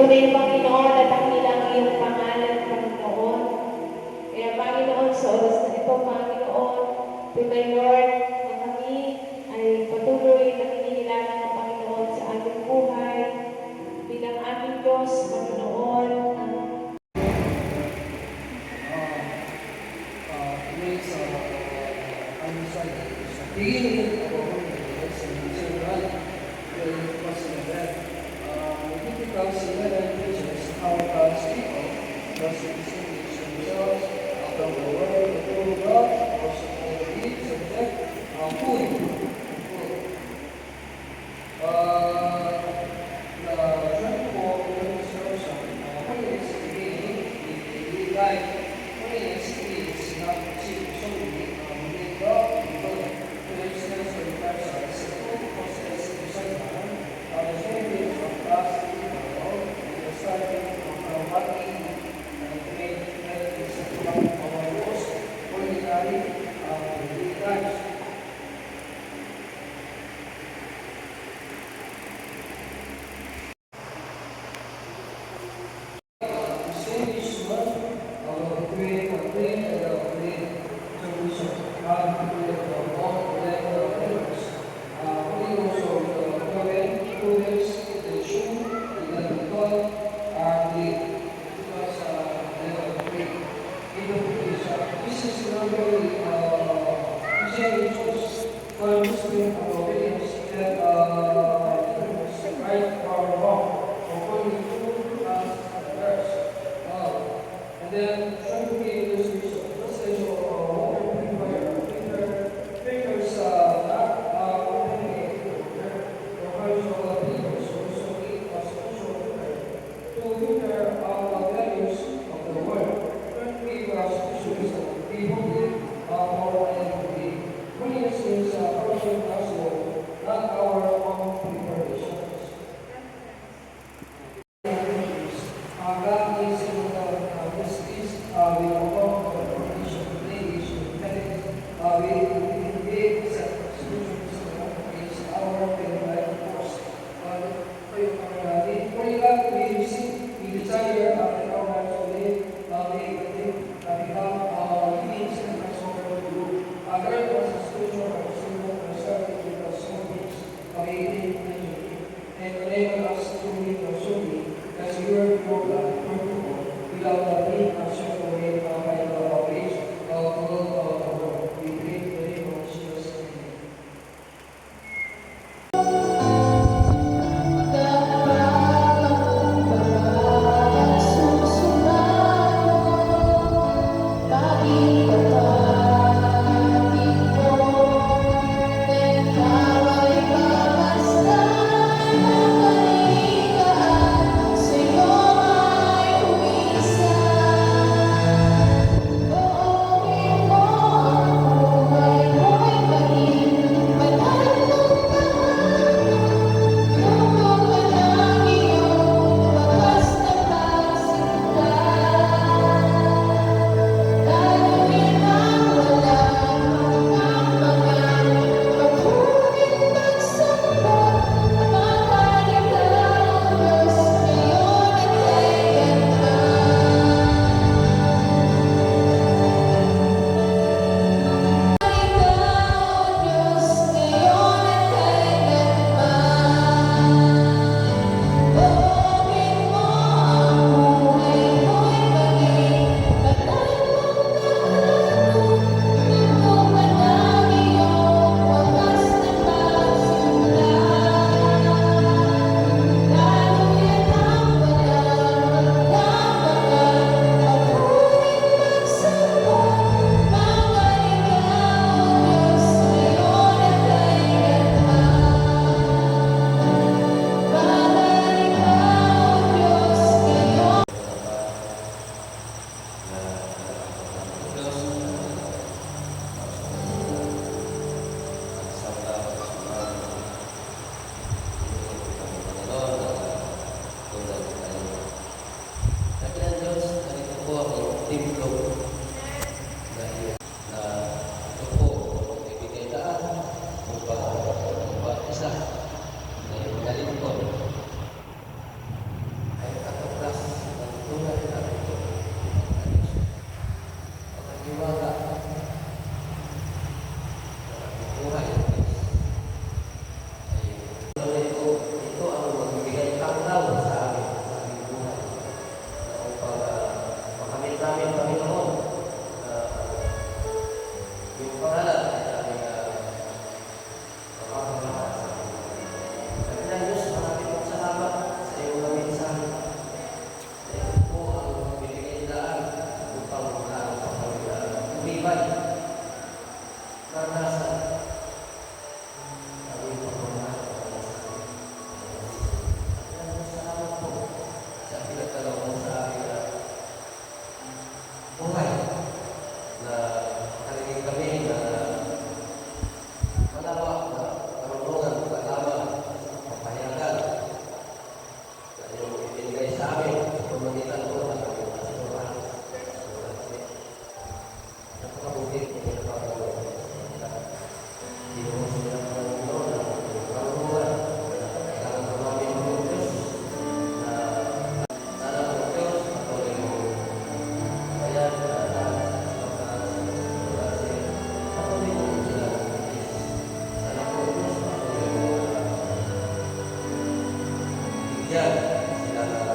Tunay, Panginoon, at ang nilang iyong pangalan, Panginoon. Kaya, Panginoon, sa oras na ito, Panginoon, tunay, Lord, na kami ay patuloy na hinihilala ng Panginoon sa ating buhay bilang aming Diyos, Panginoon. Beginning of our holiness and eternal will consider difficult similar features how God's people must distinguish themselves from the world, the true God, also already subject food. The tranquil instruction holiness beginning in daily life. Holiness is not achieved solely within God. For instance, when persons who possess discernment of the spirit of God's people, the starting from what we make is one of our most ordinary daily lives. And then trying to be illustration. Let's say so water purifier filters not opening a filter requires all the filters also need a special filter to filter out the values of the world. Currently we are specialists be holy or unholy. Holiness is a person gospel, not our own preparations. God is in we belong to the formation of language and mechanics. We create solutions against our life force. We receive, we desire that our lives to live, become means and transform the group. There was a spiritual revolution that started with the small things of 1890 and enabled us to live solely as we were before without the need of certain way by the ways of the world. We pray in the name of Jesus. bigyan sila ng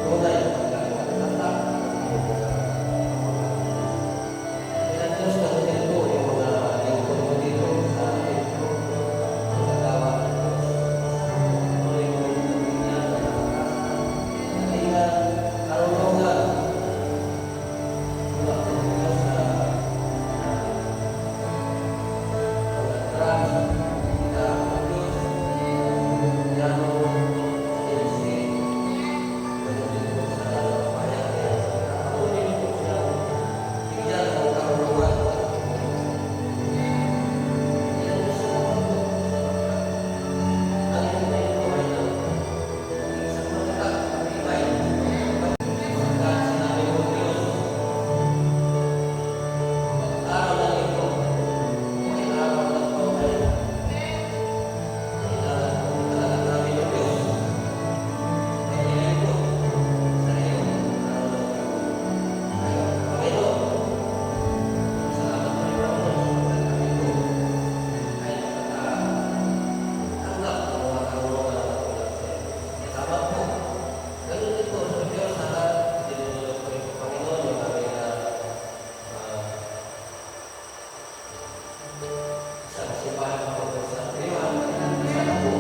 tunay na pagkakaroon ng tatak. Kaya Diyos na rin po yung mga lingkod mo dito sa templo, ang nagawa ng Diyos. Tuloy mo rin ang bigyan ng kalingan, karunungan, mula sa Diyos sa pag-atras, kita ang Diyos, yano, ilisi, ganun din po sa bayan niya. Patuloy po siya bigyan ng karunungan. Yan gusto ko po. Ang hindi ko ay isang matatag, matibay. Pagkat sinabi mo Diyos, pag-araw ng ito, ay araw ng tunay. Kailangan po talaga namin ng Diyos. Ay nilingkod sa iyo, araw ng ito. Panginoon, salamat po rin ako sa kami po ay nakakatanggap ng mga karunungan na katulad sa iyo. Salamat po. Ganun din po sa Diyos sa lahat. Dinudulog ko rin po, Panginoon, yung aming isang simbahan po sa Pilihan. Sana po,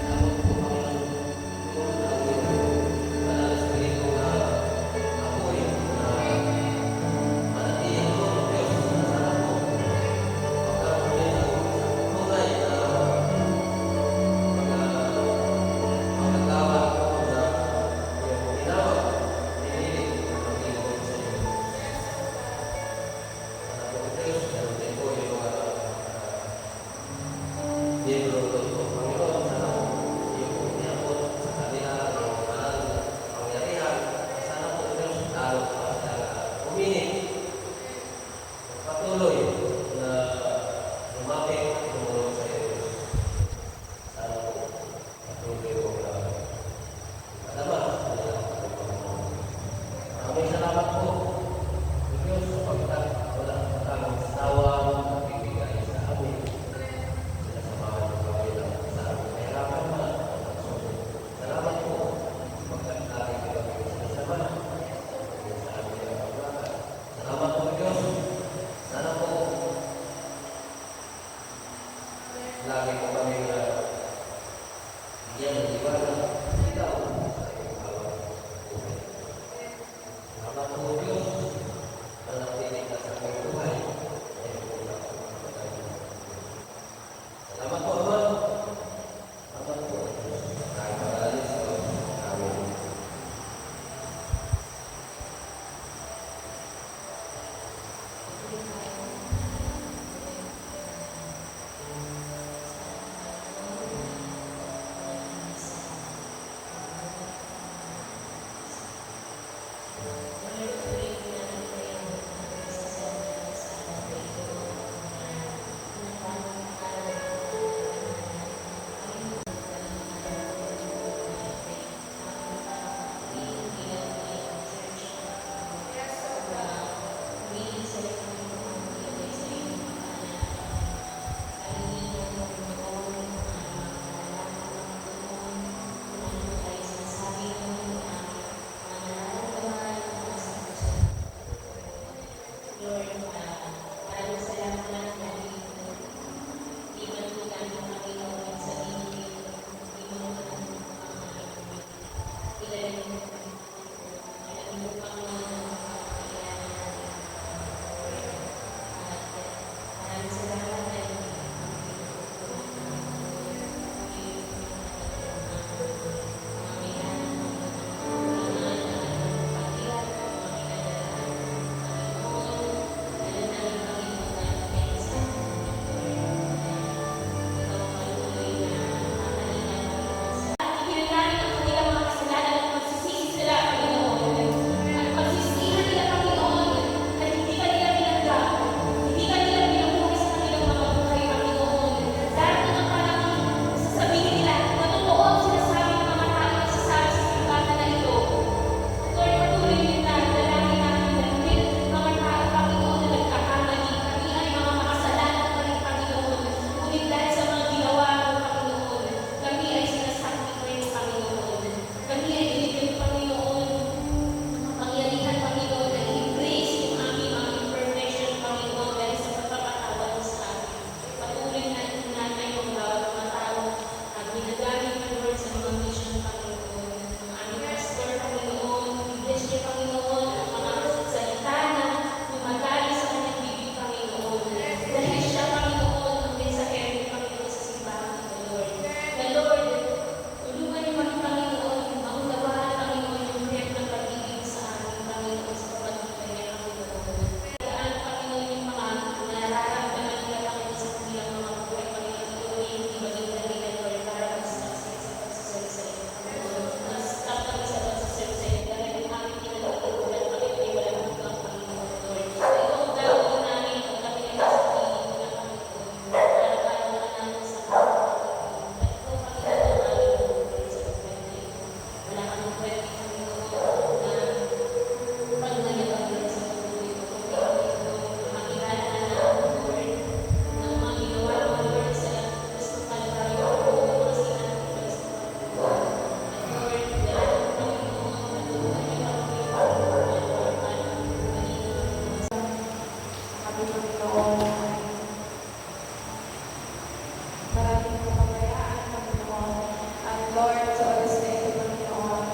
nabot po, Panginoon, yung Banal na Espiritu na apoy na manatiling po ng Diyos. Sana po, magkaroon din ng tunay na pagkagawa na yung ginawa, pinilit na maglingkod sa iyo. Sana po, Diyos, ganun din po yung mga miyembro ko, Panginoon, sana po yung piniabot sa kanila ng banal na pangyarihan. Sana po, Diyos, lalo pa sila uminit, patuloy na lumapit at tumulong sa iyo, Diyos. Sana po, patuloy mo na alaman sa kanilang pagkakamang. Maraming salamat po, Diyos, sapagkat wala kang sawang pagbibigay sa amin. Sinasamahan mo kami ng sa aming kahirapan man at pagsunod. Salamat po, sapagkat lagi ko kami sinasama sa aming paglakan. Salamat po, Diyos. Sana po, lagi ko kami bigyan ng iwala, ikaw sa iyong bawat buhay. Salamat po, Diyos, na napiling ka sa aming buhay. Ngayon po na ako magpapagay. Salamat po, Ama. Salamat po, Diyos. Kahit magalis ko. Amen. Lord, sa oras na ito, Panginoon,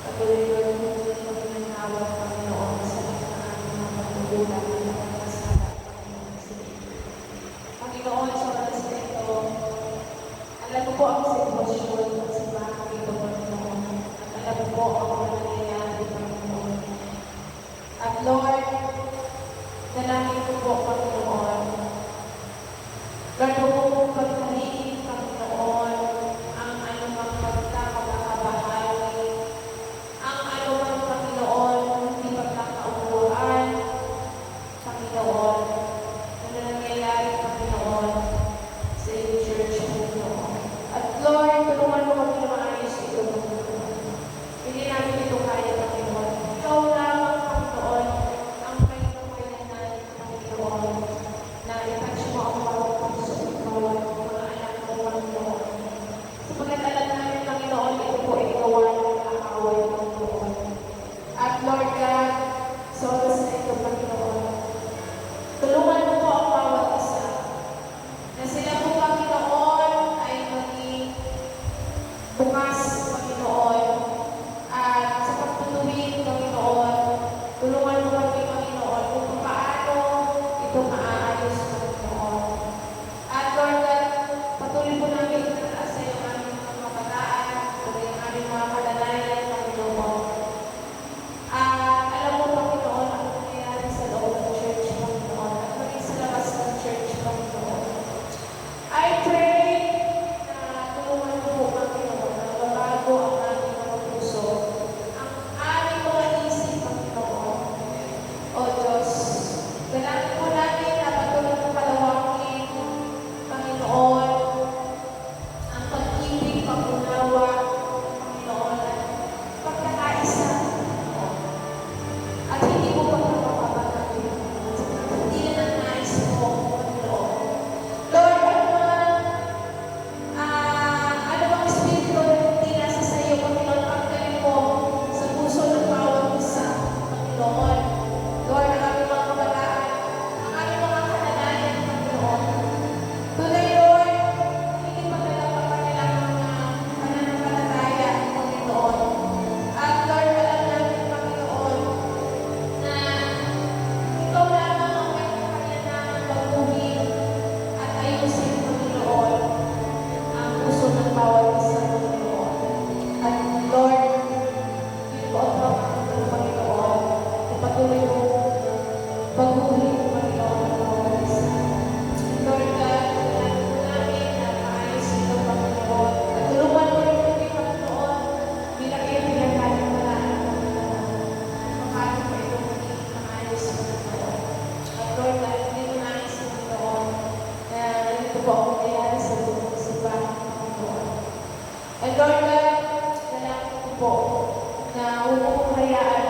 patuloy ko rin po kami ng awa, Panginoon, sa lahat ng aming mga pagkukulang at mga kasala, Panginoon, sa iyo. Panginoon, sa oras na ito, alam mo po ang sitwasyon sa bahay ito, Panginoon. At alam mo po ang mga nangyayari, Panginoon. At Lord, dalangin ko po, Panginoon. Lord, huwag mo pong pagkahiin, Panginoon, ang anumang pagkakabahagi, ang anumang, Panginoon, hindi pagkakaunawaan, Panginoon, na nangyayari, Panginoon, sa iyong church, Panginoon. At Lord, tulungan mo kami na maayos ito, Panginoon. Hindi namin ito kaya, Panginoon. Ikaw lamang, Panginoon, ang kailangan, Panginoon, na itouch mo ang bawat puso at bawat mga anak mo, Panginoon. Sapagat alam namin, Panginoon, ito po ay gawa ng kaaway, Panginoon. At Lord God, sa oras na ito, Panginoon, tulungan mo po ang bawat isa na sila po, Panginoon, ay maging bukas, Panginoon, at sa pagtutuwid, Panginoon, tulungan mo kami, Panginoon, kung paano ito maaayos, Panginoon. At Lord God, patuloy po namin itataas sa iyo ang aming mga kabataan, pati ang aming mga kalalayan, Panginoon. At alam mo, Panginoon, ang nangyayari sa loob ng church, Panginoon, at maging sa labas ng church, Panginoon. I pray na tulungan mo po, Panginoon, na mabago ang aming mga puso, ang aming mga isip, Panginoon. O Diyos, dalangin po namin na patuloy mo palawangin, Panginoon, ang pag-ibig, pag-unawa, Panginoon, at pagkakaisa, Panginoon. At hindi mo pagkakapapagawin, hindi na nais mo, Panginoon. Lord, ano bang espiritu na hindi nasa sa iyo, Panginoon, pagdalin mo sa puso ng bawat isa, Panginoon. Lord, ang aming mga kabataan, ang aming mga kalalayan, Panginoon. Tunay, Lord, hindi magdala pa kanilang mga pananampalataya, Panginoon. At Lord, alam namin, Panginoon, na ikaw lamang ang may kakayanan baguhin at ayusin, Panginoon, ang puso ng bawat isa, Panginoon. At Lord, yun po ang pangako ng Panginoon, na patuloy mo baguhin, Panginoon, ang bawat isa. Lord God, tulungan mo namin na maayos ito, Panginoon. At tulungan mo rin kami, Panginoon, bilang iyong pinagkatiwalaan, Panginoon. Paano pa ito magiging maayos, Panginoon. At Lord God, hindi mo nais, Panginoon, na ito po ang nangyayari sa buong simbahan, Panginoon. And Lord God, dalangin ko po na huwag mo hayaan